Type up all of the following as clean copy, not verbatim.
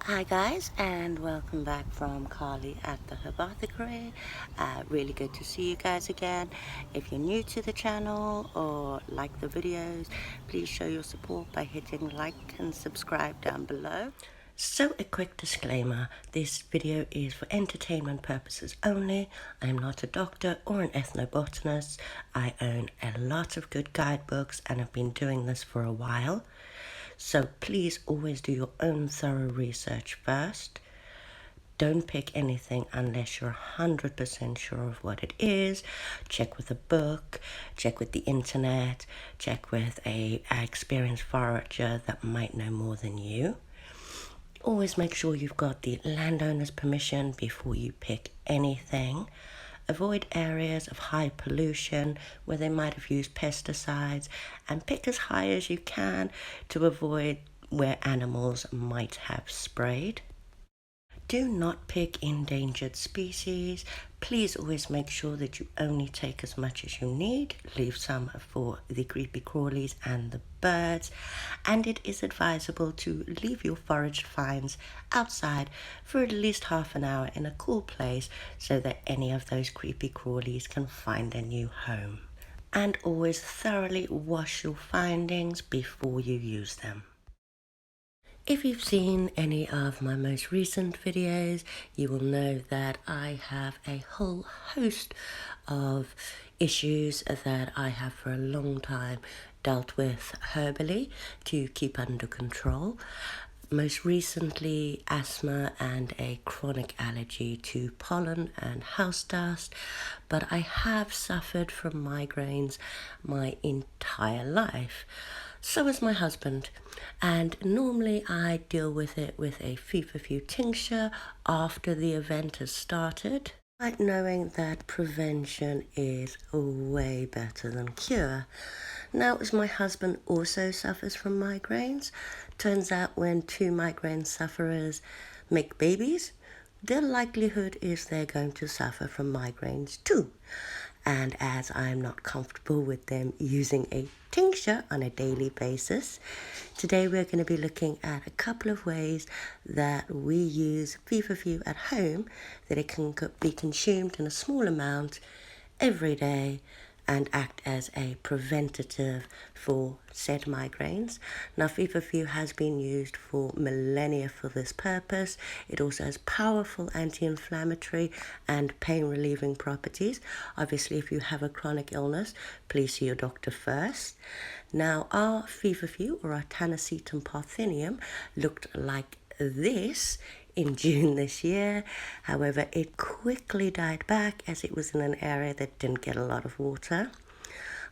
Hi guys, and welcome back from Carly at the Herbathicary. Really good to see you guys again. If you're new to the channel or like the videos, please show your support by hitting like and subscribe down below. So a quick disclaimer, this video is for entertainment purposes only. I am not a doctor or an ethnobotanist. I own a lot of good guidebooks and have been doing this for a while. So please always do your own thorough research first. Don't pick anything unless you're 100% sure of what it is. Check with a book, check with the internet, check with an experienced forager that might know more than you. Always make sure you've got the landowner's permission before you pick anything. Avoid areas of high pollution where they might have used pesticides, and pick as high as you can to avoid where animals might have sprayed. Do not pick endangered species. Please always make sure that you only take as much as you need. Leave some for the creepy crawlies and the birds. And it is advisable to leave your foraged finds outside for at least half an hour in a cool place so that any of those creepy crawlies can find a new home. And always thoroughly wash your findings before you use them. If you've seen any of my most recent videos, you will know that I have a whole host of issues that I have for a long time dealt with herbally to keep under control. Most recently, asthma and a chronic allergy to pollen and house dust, but I have suffered from migraines my entire life. So is my husband, and normally I deal with it with a feverfew tincture after the event has started, but knowing that prevention is way better than cure. Now, as my husband also suffers from migraines, turns out when two migraine sufferers make babies, the likelihood is they're going to suffer from migraines too. And as I'm not comfortable with them using a tincture on a daily basis, today we're going to be looking at a couple of ways that we use feverfew at home, that it can be consumed in a small amount every day and act as a preventative for said migraines. Now, feverfew has been used for millennia for this purpose. It also has powerful anti-inflammatory and pain-relieving properties. Obviously, if you have a chronic illness, please see your doctor first. Now, our feverfew, or our tanacetum parthenium, looked like this in June this year. However, it quickly died back as it was in an area that didn't get a lot of water.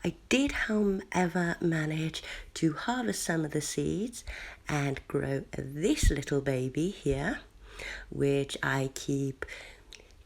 I did, however, manage to harvest some of the seeds and grow this little baby here, which I keep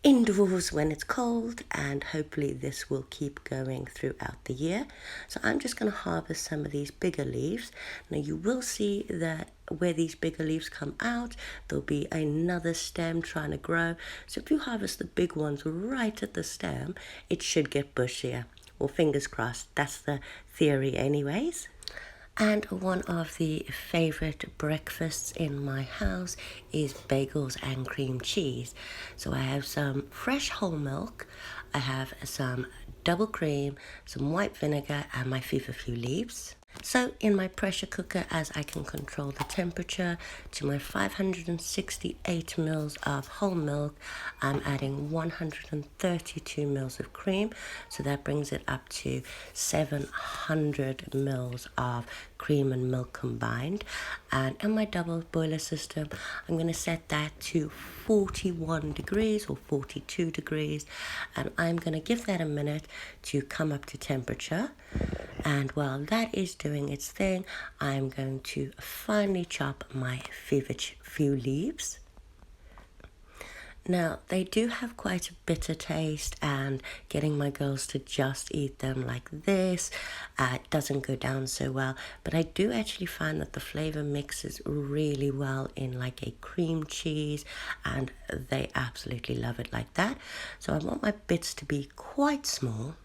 indoors when it's cold, and hopefully this will keep going throughout the year. So I'm just going to harvest some of these bigger leaves. Now you will see that where these bigger leaves come out, there'll be another stem trying to grow. So if you harvest the big ones right at the stem, it should get bushier. Well, fingers crossed, that's the theory anyways. And one of the favorite breakfasts in my house is bagels and cream cheese. So I have some fresh whole milk, I have some double cream, some white vinegar, and my feverfew leaves. So in my pressure cooker, as I can control the temperature, to my 568 mils of whole milk, I'm adding 132 mils of cream. So that brings it up to 700 mils of cream and milk combined. And in my double boiler system, I'm going to set that to 41 degrees or 42 degrees. And I'm going to give that a minute to come up to temperature. And while that is doing its thing, I'm going to finely chop my feverfew leaves. Now, they do have quite a bitter taste, and getting my girls to just eat them like this doesn't go down so well. But I do actually find that the flavor mixes really well in like a cream cheese, and they absolutely love it like that. So I want my bits to be quite small.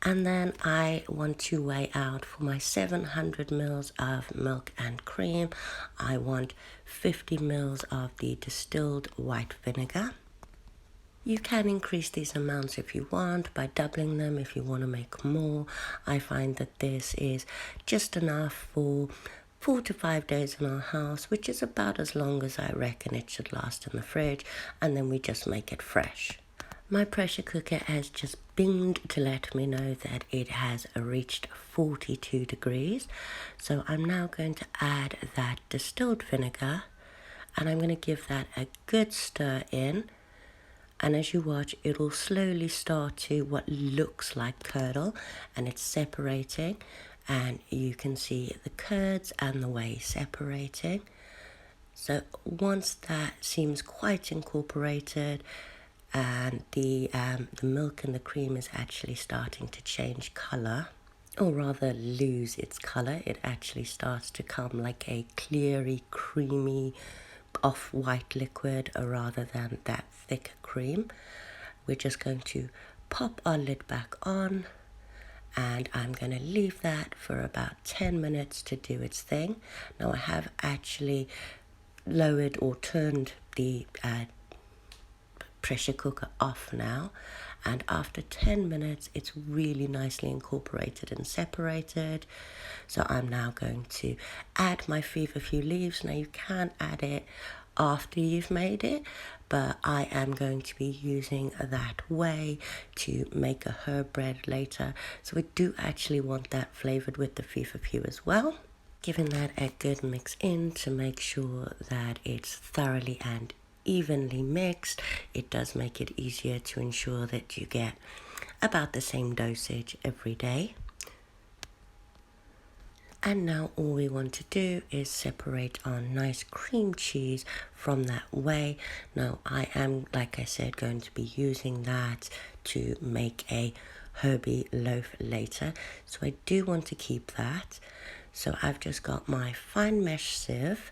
And then I want to weigh out for my 700 mils of milk and cream. I want 50 mils of the distilled white vinegar. You can increase these amounts if you want by doubling them if you want to make more. I find that this is just enough for 4 to 5 days in our house, which is about as long as I reckon it should last in the fridge, and then we just make it fresh. My pressure cooker has just binged to let me know that it has reached 42 degrees. So I'm now going to add that distilled vinegar, and I'm going to give that a good stir in. And as you watch, it will slowly start to what looks like curdle, and it's separating, and you can see the curds and the whey separating. So once that seems quite incorporated, and the milk and the cream is actually starting to change color, or rather lose its color, it actually starts to come like a cleary, creamy, off-white liquid rather than that thick cream. We're just going to pop our lid back on, and I'm going to leave that for about 10 minutes to do its thing. Now I have actually lowered or turned the pressure cooker off now, and after 10 minutes it's really nicely incorporated and separated. So I'm now going to add my feverfew leaves. Now you can add it after you've made it, but I am going to be using that whey to make a herb bread later, so we do actually want that flavored with the feverfew as well. Giving that a good mix in to make sure that it's thoroughly and evenly mixed. It does make it easier to ensure that you get about the same dosage every day. And now all we want to do is separate our nice cream cheese from that whey. Now I am, like I said, going to be using that to make a herby loaf later, so I do want to keep that. So I've just got my fine mesh sieve,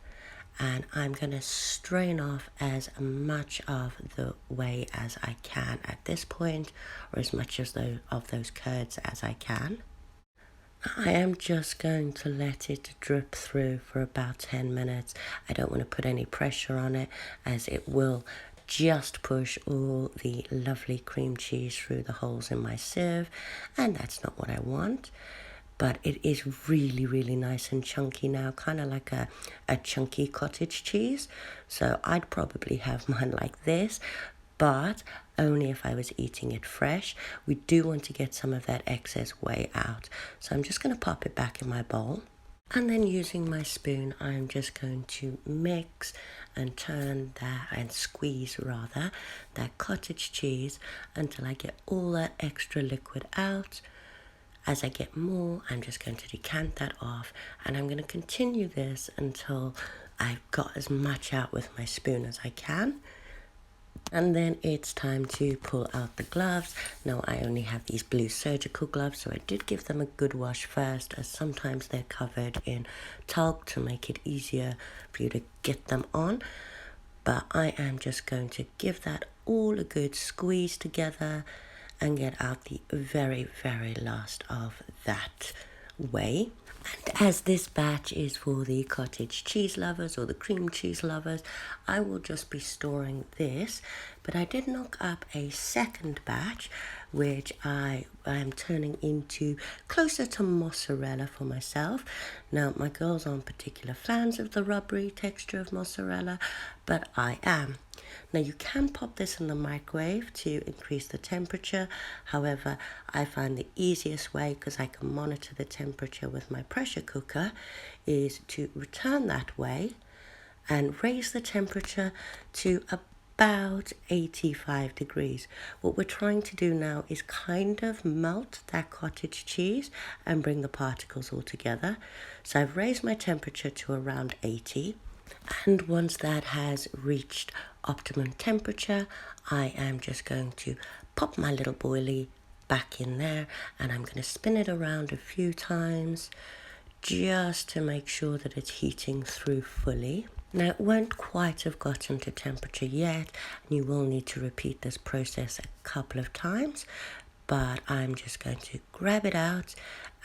and I'm going to strain off as much of the whey as I can at this point, or as much as of those curds as I can. I am just going to let it drip through for about 10 minutes. I don't want to put any pressure on it, as it will just push all the lovely cream cheese through the holes in my sieve, and that's not what I want. But it is really, really nice and chunky now, kind of like a chunky cottage cheese. So I'd probably have mine like this, but only if I was eating it fresh. We do want to get some of that excess whey out. So I'm just going to pop it back in my bowl. And then using my spoon, I'm just going to mix and turn that, and squeeze rather, that cottage cheese until I get all that extra liquid out. As I get more, I'm just going to decant that off, and I'm going to continue this until I've got as much out with my spoon as I can. And then it's time to pull out the gloves. Now I only have these blue surgical gloves, so I did give them a good wash first, as sometimes they're covered in talc to make it easier for you to get them on. But I am just going to give that all a good squeeze together and get out the very, very last of that whey. And as this batch is for the cottage cheese lovers or the cream cheese lovers, I will just be storing this. But I did knock up a second batch, which I am turning into closer to mozzarella for myself. Now, my girls aren't particular fans of the rubbery texture of mozzarella, but I am. Now you can pop this in the microwave to increase the temperature. However, I find the easiest way, because I can monitor the temperature with my pressure cooker, is to return that way and raise the temperature to about 85 degrees. What we're trying to do now is kind of melt that cottage cheese and bring the particles all together. So I've raised my temperature to around 80. And once that has reached optimum temperature, I am just going to pop my little boilie back in there, and I'm going to spin it around a few times just to make sure that it's heating through fully. Now it won't quite have gotten to temperature yet, and you will need to repeat this process a couple of times, but I'm just going to grab it out,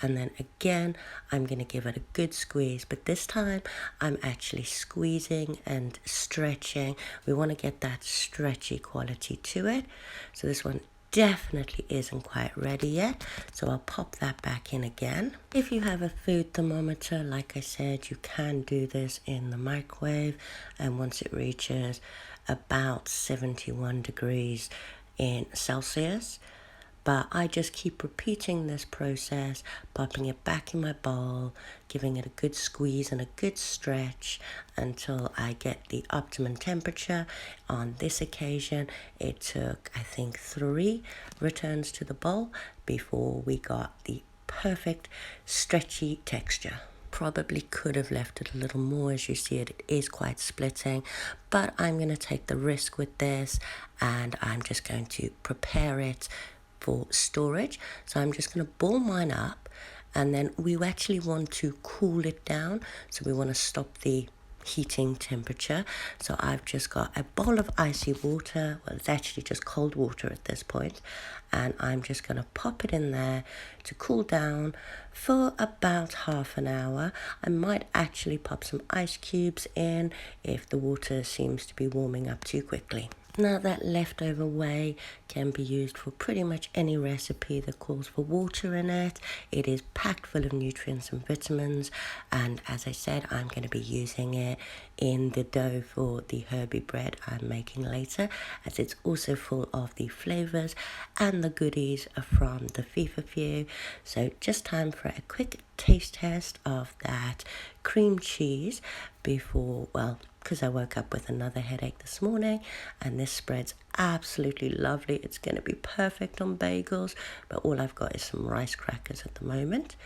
and then again I'm going to give it a good squeeze, but this time I'm actually squeezing and stretching. We want to get that stretchy quality to it. So this one definitely isn't quite ready yet, so I'll pop that back in again. If you have a food thermometer, like I said, you can do this in the microwave, and once it reaches about 71 degrees in Celsius, but I just keep repeating this process, popping it back in my bowl, giving it a good squeeze and a good stretch until I get the optimum temperature. On this occasion, it took, I think, 3 returns to the bowl before we got the perfect stretchy texture. Probably could have left it a little more. As you see, it is quite splitting, but I'm going to take the risk with this, and I'm just going to prepare it for storage. So I'm just going to ball mine up, and then we actually want to cool it down, so we want to stop the heating temperature. So I've just got a bowl of icy water. Well, it's actually just cold water at this point, and I'm just going to pop it in there to cool down for about half an hour. I might actually pop some ice cubes in if the water seems to be warming up too quickly. Now that leftover whey can be used for pretty much any recipe that calls for water in it. It is packed full of nutrients and vitamins, and as I said, I'm going to be using it in the dough for the herby bread I'm making later, as it's also full of the flavors and the goodies from the feverfew. So just time for a quick taste test of that cream cheese before, well, because I woke up with another headache this morning, and this spread's absolutely lovely. It's going to be perfect on bagels, but all I've got is some rice crackers at the moment.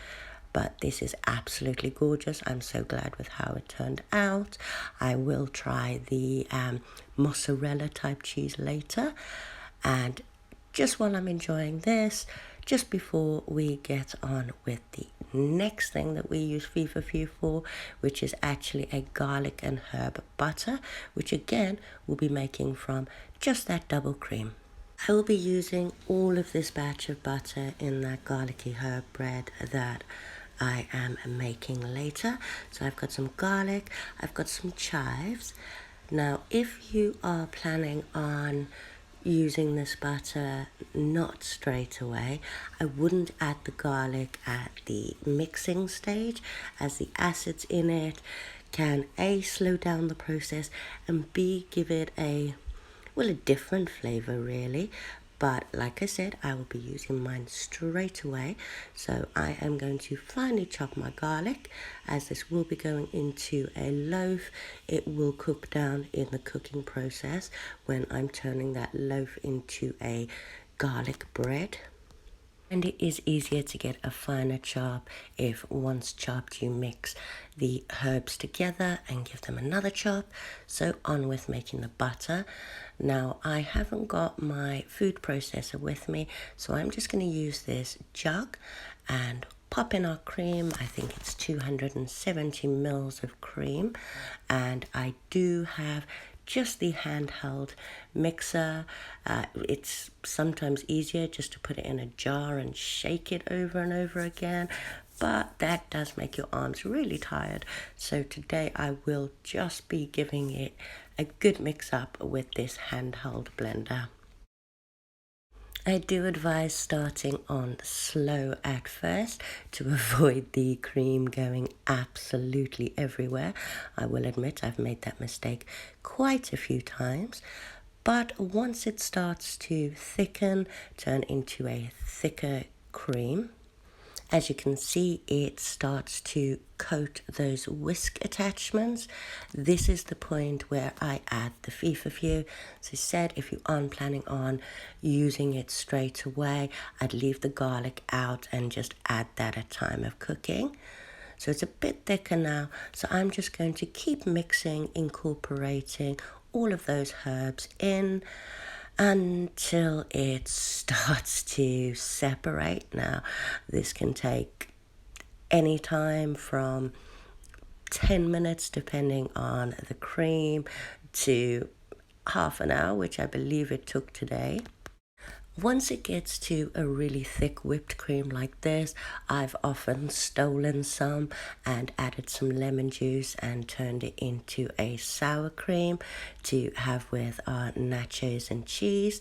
But this is absolutely gorgeous. I'm so glad with how it turned out. I will try the mozzarella type cheese later, and just while I'm enjoying this, just before we get on with the next thing that we use feverfew for, which is actually a garlic and herb butter, which again we'll be making from just that double cream. I will be using all of this batch of butter in that garlicky herb bread that I am making later. So I've got some garlic, I've got some chives. Now if you are planning on using this butter not straight away, I wouldn't add the garlic at the mixing stage, as the acids in it can A, slow down the process, and B, give it a different flavor really. But like I said, I will be using mine straight away. So I am going to finely chop my garlic, as this will be going into a loaf. It will cook down in the cooking process when I'm turning that loaf into a garlic bread. And it is easier to get a finer chop if once chopped you mix the herbs together and give them another chop. So on with making the butter. Now I haven't got my food processor with me, so I'm just going to use this jug and pop in our cream. I think it's 270 mils of cream, and I do have just the handheld mixer. It's sometimes easier just to put it in a jar and shake it over and over again, but that does make your arms really tired. So today I will just be giving it a good mix up with this handheld blender. I do advise starting on slow at first to avoid the cream going absolutely everywhere. I will admit I've made that mistake quite a few times. But once it starts to thicken, turn into a thicker cream, as you can see, it starts to coat those whisk attachments. This is the point where I add the feverfew. As I said, if you aren't planning on using it straight away, I'd leave the garlic out and just add that at time of cooking. So it's a bit thicker now, so I'm just going to keep mixing, incorporating all of those herbs in until it starts to separate. Now, this can take any time from 10 minutes, depending on the cream, to half an hour, which I believe it took today. Once it gets to a really thick whipped cream like this, I've often stolen some and added some lemon juice and turned it into a sour cream to have with our nachos and cheese.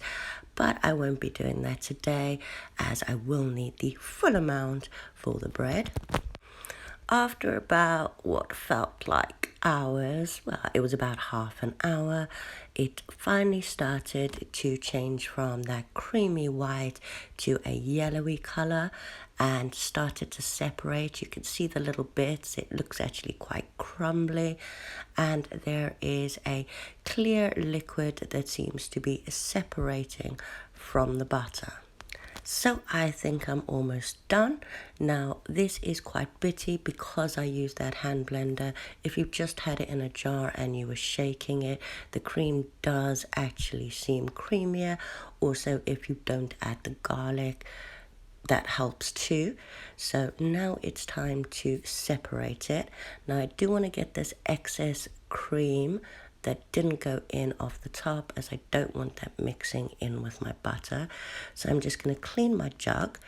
But I won't be doing that today, as I will need the full amount for the bread. After about what felt like hours, well, it was about half an hour, it finally started to change from that creamy white to a yellowy color and started to separate. You can see the little bits. It looks actually quite crumbly, and there is a clear liquid that seems to be separating from the butter. So I think I'm almost done. Now this is quite bitty because I used that hand blender. If you just had it in a jar and you were shaking it, the cream does actually seem creamier. Also, if you don't add the garlic, that helps too. So now it's time to separate it. Now I do want to get this excess cream that didn't go in off the top, as I don't want that mixing in with my butter. So I'm just going to clean my jug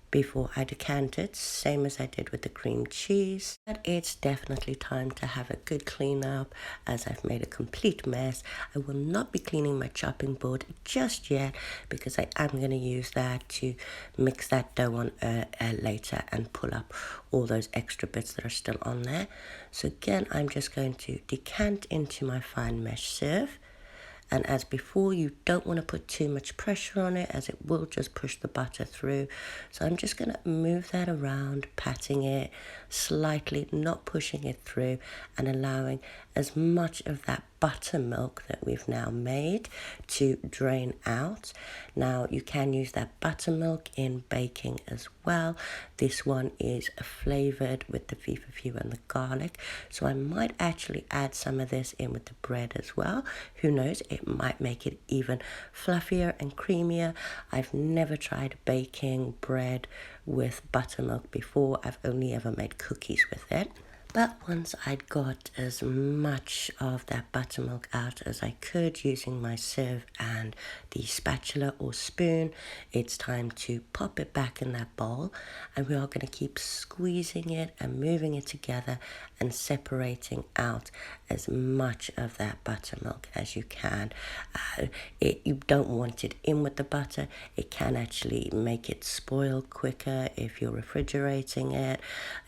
before I decant it, same as I did with the cream cheese. But it's definitely time to have a good clean up, as I've made a complete mess. I will not be cleaning my chopping board just yet, because I am going to use that to mix that dough on later and pull up all those extra bits that are still on there. So again, I'm just going to decant into my fine mesh sieve. And as before, you don't want to put too much pressure on it, as it will just push the butter through. So I'm just going to move that around, patting it slightly, not pushing it through, and allowing as much of that buttermilk that we've now made to drain out. Now you can use that buttermilk in baking as well. This one is flavored with the feverfew and the garlic, so I might actually add some of this in with the bread as well. Who knows, it might make it even fluffier and creamier. I've never tried baking bread with buttermilk before. I've only ever made cookies with it. But once I'd got as much of that buttermilk out as I could using my sieve and the spatula or spoon, it's time to pop it back in that bowl, and we are going to keep squeezing it and moving it together and separating out as much of that buttermilk as you can. You don't want it in with the butter. It can actually make it spoil quicker if you're refrigerating it.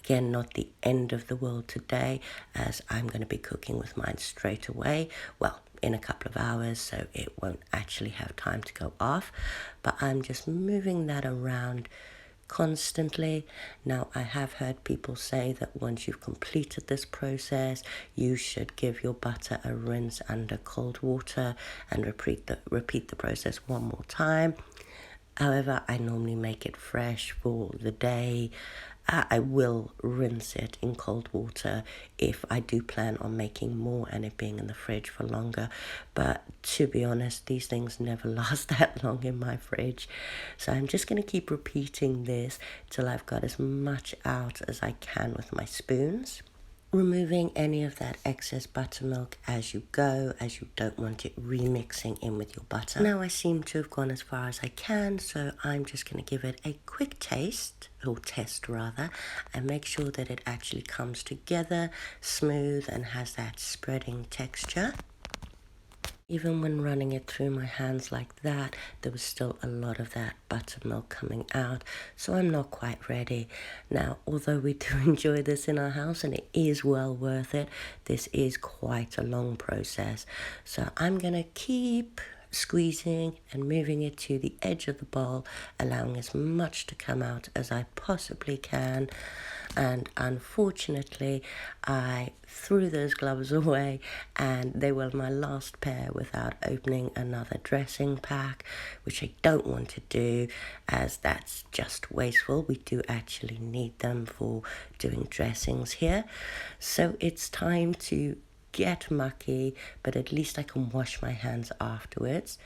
Again, not the end of the world today, as I'm going to be cooking with mine straight away. Well, in a couple of hours, so it won't actually have time to go off. But I'm just moving that around constantly. Now, I have heard people say that once you've completed this process, you should give your butter a rinse under cold water and repeat the process one more time. However, I normally make it fresh for the day. I will rinse it in cold water if I do plan on making more and it being in the fridge for longer. But to be honest, these things never last that long in my fridge. So I'm just going to keep repeating this till I've got as much out as I can with my spoons. Removing any of that excess buttermilk as you go, as you don't want it remixing in with your butter. Now I seem to have gone as far as I can, so I'm just going to give it a quick taste, or test rather, and make sure that it actually comes together smooth and has that spreading texture. Even when running it through my hands like that, there was still a lot of that buttermilk coming out, so I'm not quite ready. Now, although we do enjoy this in our house and it is well worth it, this is quite a long process. So I'm going to keep squeezing and moving it to the edge of the bowl, allowing as much to come out as I possibly can. And unfortunately, I threw those gloves away, and they were my last pair without opening another dressing pack, which I don't want to do, as that's just wasteful. We do actually need them for doing dressings here. So it's time to get mucky, but at least I can wash my hands afterwards.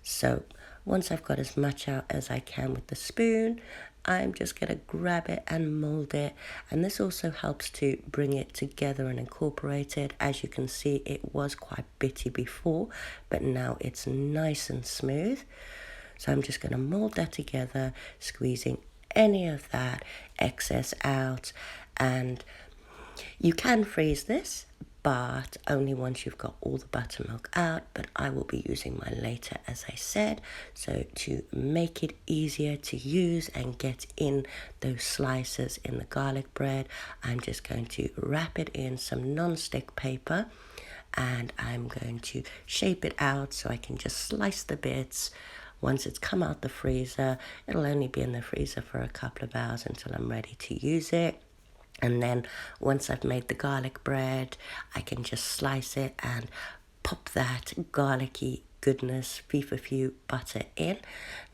So once I've got as much out as I can with the spoon, I'm just going to grab it and mold it. And this also helps to bring it together and incorporate it. As you can see, it was quite bitty before, but now it's nice and smooth. So I'm just going to mold that together, squeezing any of that excess out. And you can freeze this, but only once you've got all the buttermilk out. But I will be using mine later, as I said. So to make it easier to use and get in those slices in the garlic bread, I'm just going to wrap it in some non-stick paper, and I'm going to shape it out so I can just slice the bits. Once it's come out the freezer, it'll only be in the freezer for a couple of hours until I'm ready to use it. And then once I've made the garlic bread, I can just slice it and pop that garlicky goodness, feverfew butter in.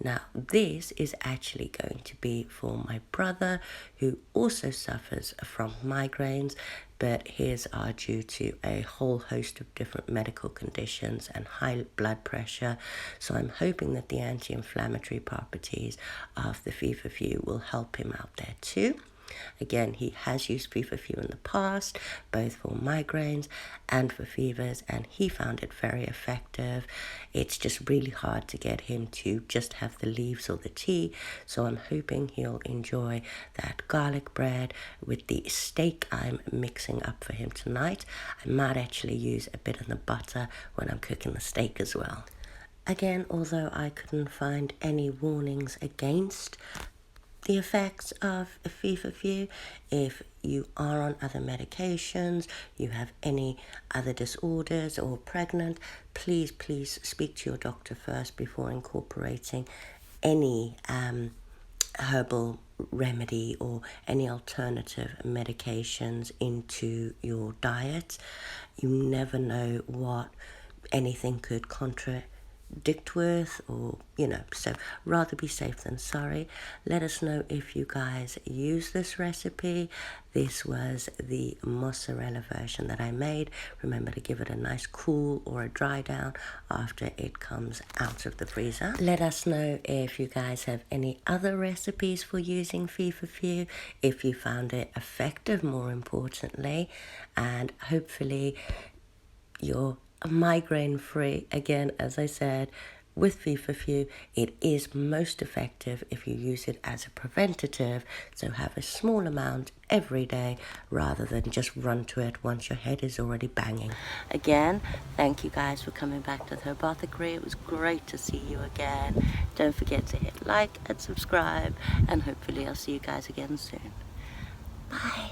Now this is actually going to be for my brother, who also suffers from migraines, but his are due to a whole host of different medical conditions and high blood pressure. So I'm hoping that the anti-inflammatory properties of the feverfew will help him out there too. Again, he has used feverfew in the past, both for migraines and for fevers, and he found it very effective. It's just really hard to get him to just have the leaves or the tea, so I'm hoping he'll enjoy that garlic bread with the steak I'm mixing up for him tonight. I might actually use a bit of the butter when I'm cooking the steak as well. Again, although I couldn't find any warnings against the effects of a feverfew, if you are on other medications, you have any other disorders or pregnant, please speak to your doctor first before incorporating any herbal remedy or any alternative medications into your diet. You never know what anything could contradict with, or so rather be safe than sorry. Let us know if you guys use this recipe. This was the mozzarella version that I made. Remember to give it a nice cool or a dry down after it comes out of the freezer. Let us know if you guys have any other recipes for using feverfew, if you found it effective, more importantly, and hopefully you're migraine free. Again, as I said, with feverfew, it is most effective if you use it as a preventative, so have a small amount every day rather than just run to it once your head is already banging. Again, thank you guys for coming back to the Herbothicary. It was great to see you again. Don't forget to hit like and subscribe, and hopefully I'll see you guys again soon. Bye.